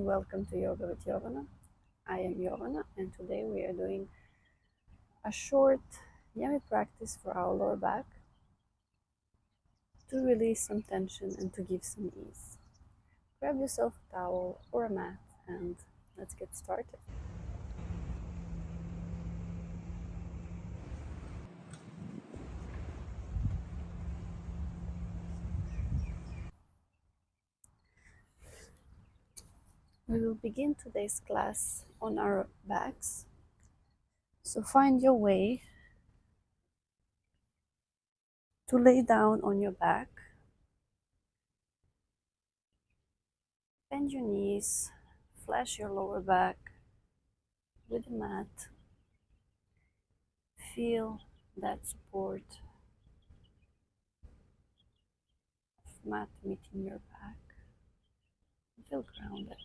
welcome to Yoga with Yovana. I am Yovana, and today we are doing a short yummy practice for our lower back to release some tension and to give some ease. Grab yourself a towel or a mat and let's get started. We will begin today's class on our backs. So find your way to lay down on your back. Bend your knees, flash your lower back with the mat. Feel that support of mat meeting your back. Feel grounded.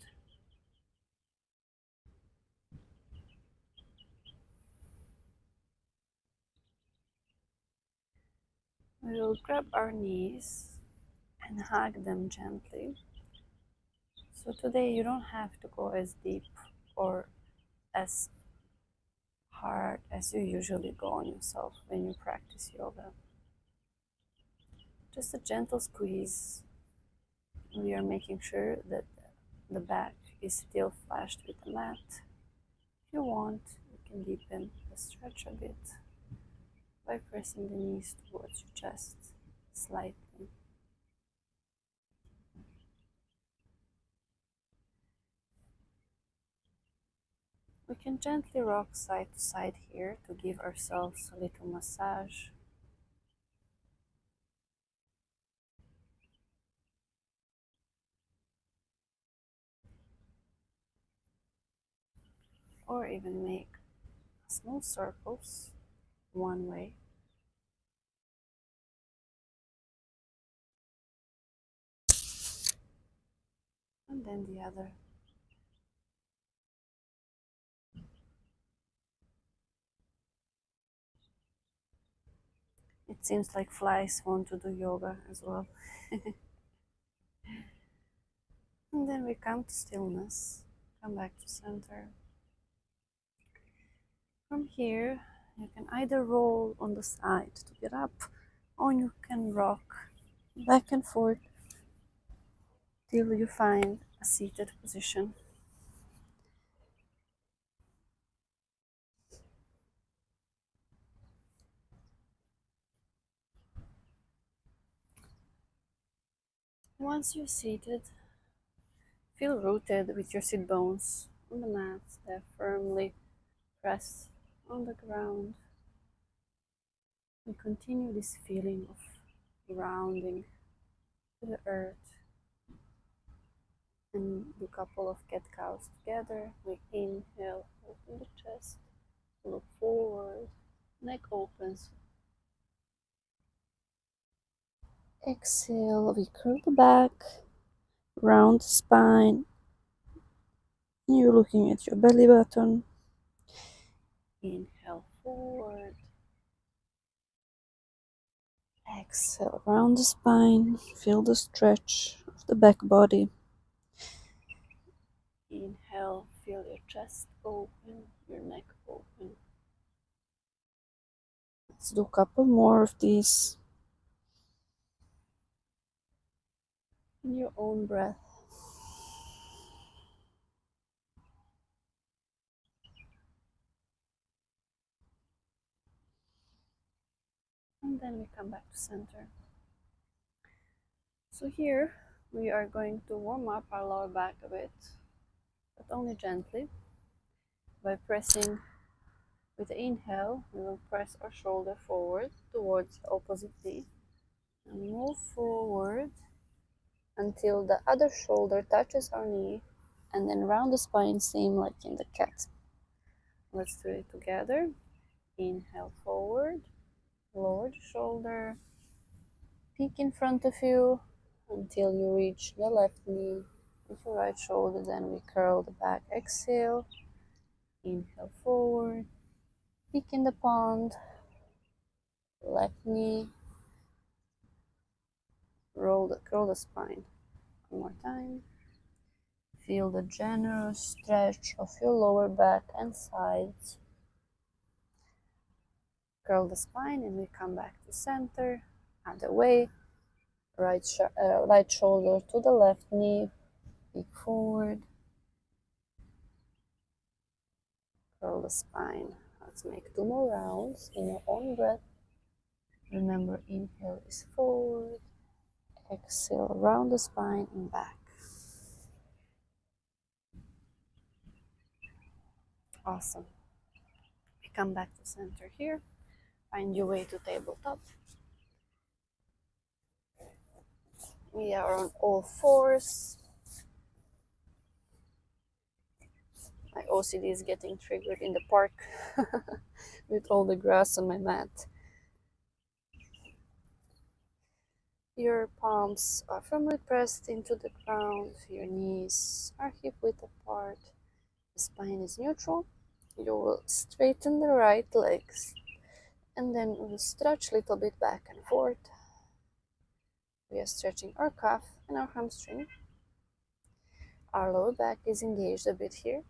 We will grab our knees and hug them gently. So today you don't have to go as deep or as hard as you usually go on yourself when you practice yoga. Just a gentle squeeze. We are making sure that the back is still flashed with the mat. If you want, you can deepen the stretch a bit by pressing the knees towards your chest slightly. We can gently rock side to side here to give ourselves a little massage. Or even make small circles one way. And then the other. It seems like flies want to do yoga as well. And then we come to stillness, come back to center. From here, you can either roll on the side to get up, or you can rock back and forth till you find a seated position. Once you're seated, feel rooted with your sit bones on the mat. They're firmly pressed on the ground. And continue this feeling of grounding to the earth. And do a couple of cat cows together. We inhale, open the chest, look forward, neck opens. Exhale, we curl the back, round the spine. And you're looking at your belly button. Inhale forward. Exhale, round the spine. Feel the stretch of the back body. Inhale, feel your chest open, your neck open. Let's do a couple more of these. In your own breath. And then we come back to center. So here we are going to warm up our lower back a bit, but only gently. By pressing with the inhale, we will press our shoulder forward towards the opposite knee and move forward until the other shoulder touches our knee, and then round the spine, same like in the cat. Let's do it together. Inhale forward, lower the shoulder, peek in front of you until you reach the left knee with your right shoulder. Then we curl the back. Exhale, inhale forward, peek in the pond, left knee, curl the spine. One more time. Feel the generous stretch of your lower back and sides. Curl the spine and we come back to center. Other way. Right shoulder to the left knee. Peek forward. Curl the spine. Let's make 2 more rounds in your own breath. Remember, inhale is forward. Exhale, round the spine and back. Awesome. We come back to center here. Find your way to tabletop. We are on all fours. My OCD is getting triggered in the park with all the grass on my mat. Your palms are firmly pressed into the ground. Your knees are hip-width apart. The spine is neutral. You will straighten the right legs and then we'll stretch a little bit back and forth. We are stretching our calf and our hamstring. Our lower back is engaged a bit here.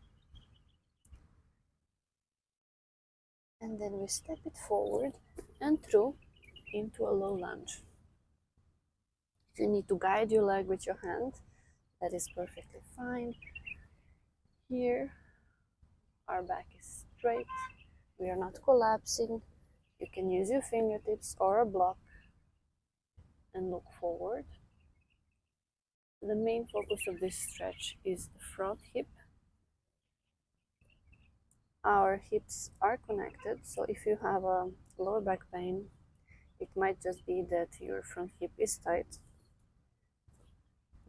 And then we step it forward and through into a low lunge. If you need to guide your leg with your hand, that is perfectly fine. Here, our back is straight. We are not collapsing. You can use your fingertips or a block and look forward. The main focus of this stretch is the front hip. Our hips are connected, so if you have a lower back pain, it might just be that your front hip is tight.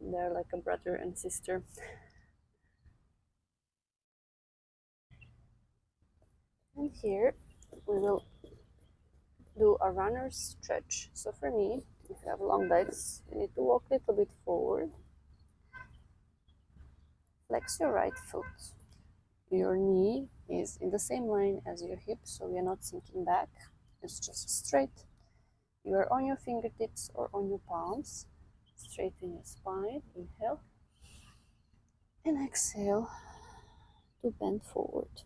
They're like a brother and sister. And here we will do a runner's stretch. So for me, if you have long legs, you need to walk a little bit forward. Flex your right foot. Your knee is in the same line as your hip, so we are not sinking back. It's just straight. You are on your fingertips or on your palms. Straighten your spine. Inhale. And exhale to bend forward.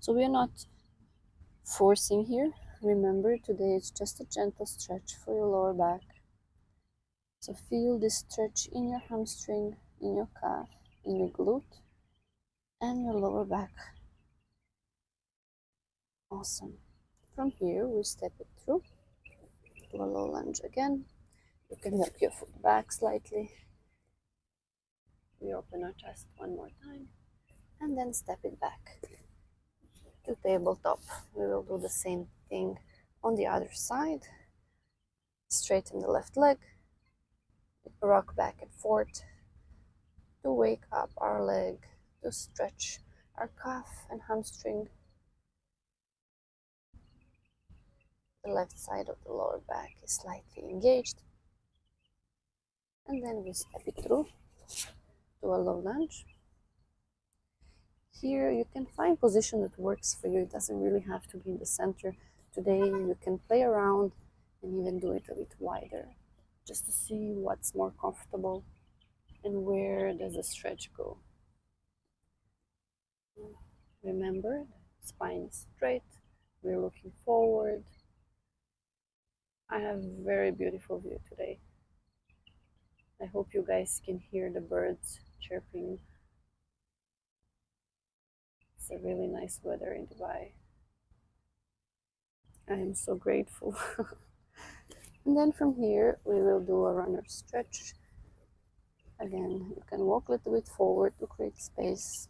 So we are not forcing here. Remember, today it's just a gentle stretch for your lower back. So feel this stretch in your hamstring, in your calf, in your glute, and your lower back. Awesome. From here, we step it through to a low lunge again. You can walk your foot back slightly. We open our chest one more time, and then step it back to tabletop. We will do the same thing on the other side. Straighten the left leg, rock back and forth to wake up our leg, to stretch our calf and hamstring. The left side of the lower back is slightly engaged. And then we step it through to a low lunge. Here you can find position that works for you. It doesn't really have to be in the center. Today you can play around and even do it a bit wider, just to see what's more comfortable and where does the stretch go. Remember, the spine is straight, we're looking forward. I have a very beautiful view today. I hope you guys can hear the birds chirping. It's a really nice weather in Dubai. I am so grateful. And then from here, we will do a runner stretch. Again, you can walk a little bit forward to create space.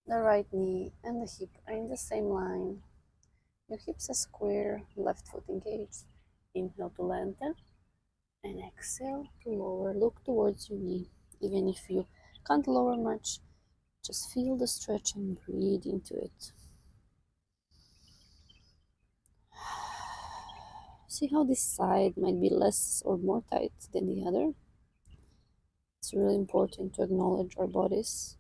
The right knee and the hip are in the same line. Your hips are square, left foot engaged. Inhale to lengthen and exhale to lower. Look towards your knee. Even if you can't lower much, just feel the stretch and breathe into it. See how this side might be less or more tight than the other. It's really important to acknowledge our bodies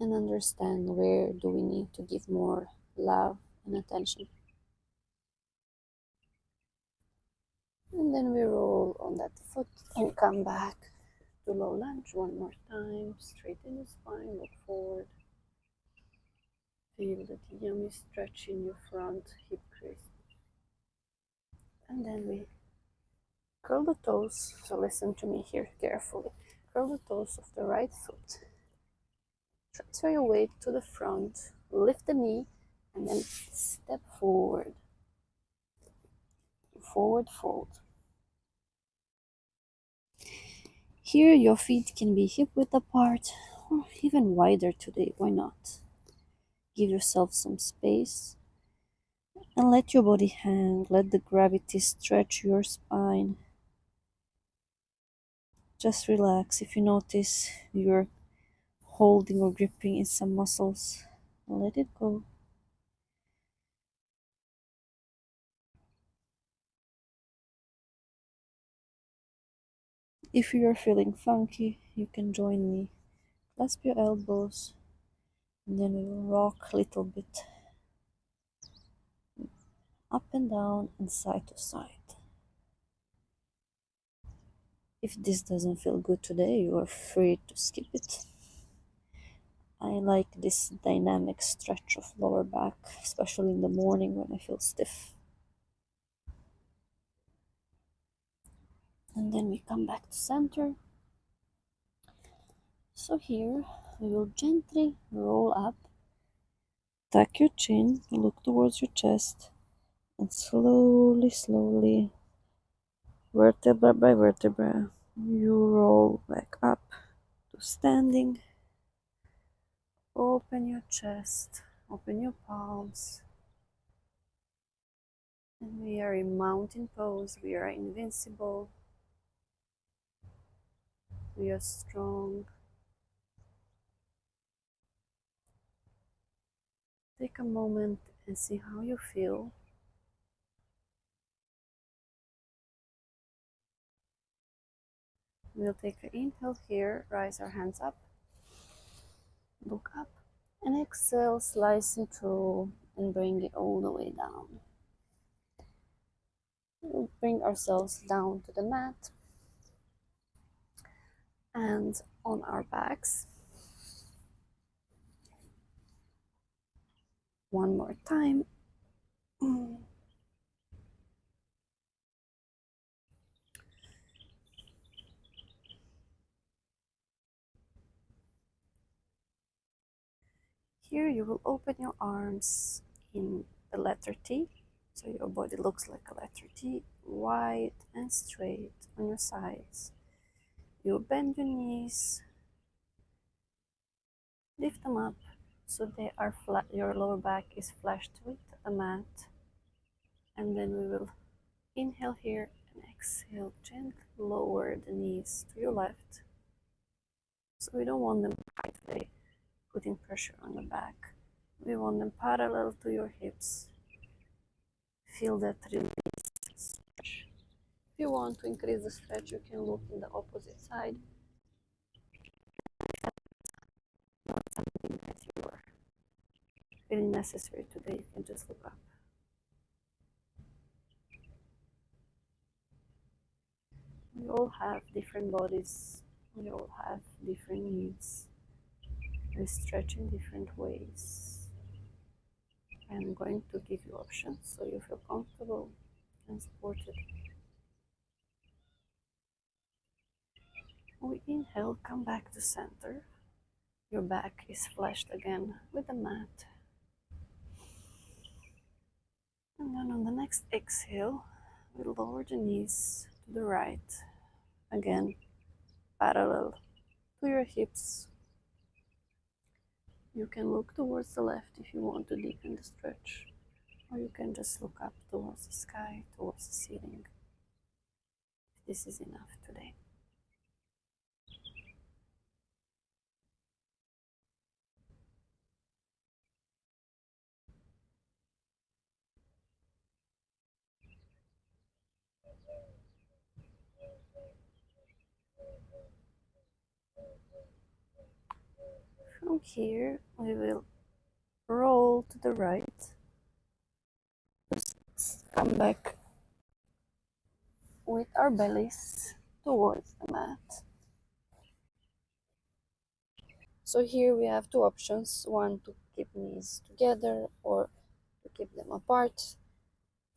and understand where do we need to give more love and attention. And then we roll on that foot and come back to low lunge one more time. Straighten the spine, look forward. Feel that yummy stretch in your front hip crease. And then we curl the toes. So listen to me here carefully. Curl the toes of the right foot. Transfer your weight to the front. Lift the knee and then step forward. Forward fold. Here your feet can be hip width apart or even wider today. Why not? Give yourself some space and let your body hang. Let the gravity stretch your spine. Just relax. If you notice you're holding or gripping in some muscles, let it go. If you are feeling funky, you can join me. Clasp your elbows and then we will rock a little bit up and down and side to side. If this doesn't feel good today, you are free to skip it. I like this dynamic stretch of lower back, especially in the morning when I feel stiff. And then we come back to center. So here we will gently roll up, tuck your chin, look towards your chest, and slowly, slowly, vertebra by vertebra, you roll back up to standing. Open your chest, open your palms. And we are in mountain pose, we are invincible, we are strong. Take a moment and see how you feel. We'll take an inhale here, rise our hands up, look up, and exhale, slice it through and bring it all the way down. We'll bring ourselves down to the mat and on our backs. One more time. Here you will open your arms in the letter T, so your body looks like a letter T, wide and straight on your sides. You bend your knees, lift them up so they are flat, your lower back is flushed with the mat. And then we will inhale here and exhale, gently lower the knees to your left. So we don't want them high today, putting pressure on the back. We want them parallel to your hips. Feel that release stretch. If you want to increase the stretch, you can look in the opposite side. Not something that you are feeling necessary today, you can just look up. We all have different bodies, we all have different needs. We stretch in different ways. I'm going to give you options so you feel comfortable and supported. We inhale, come back to center. Your back is flushed again with the mat. And then on the next exhale, we lower the knees to the right. Again, parallel to your hips. You can look towards the left if you want to deepen the stretch, or you can just look up towards the sky, towards the ceiling. This is enough today. From here, we will roll to the right. Just come back with our bellies towards the mat. So here we have two options, one to keep knees together or to keep them apart.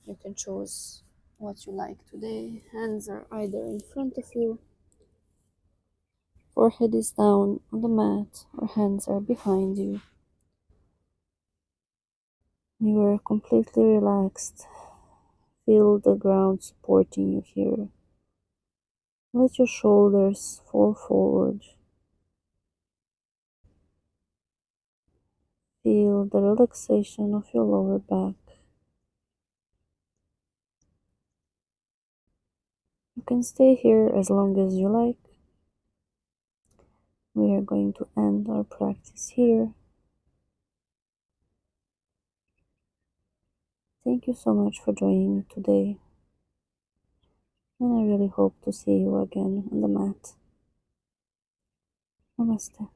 You can choose what you like today. Hands are either in front of you, forehead is down on the mat, or hands are behind you. You are completely relaxed. Feel the ground supporting you here. Let your shoulders fall forward. Feel the relaxation of your lower back. You can stay here as long as you like. We are going to end our practice here. Thank you so much for joining me today, and I really hope to see you again on the mat. Namaste.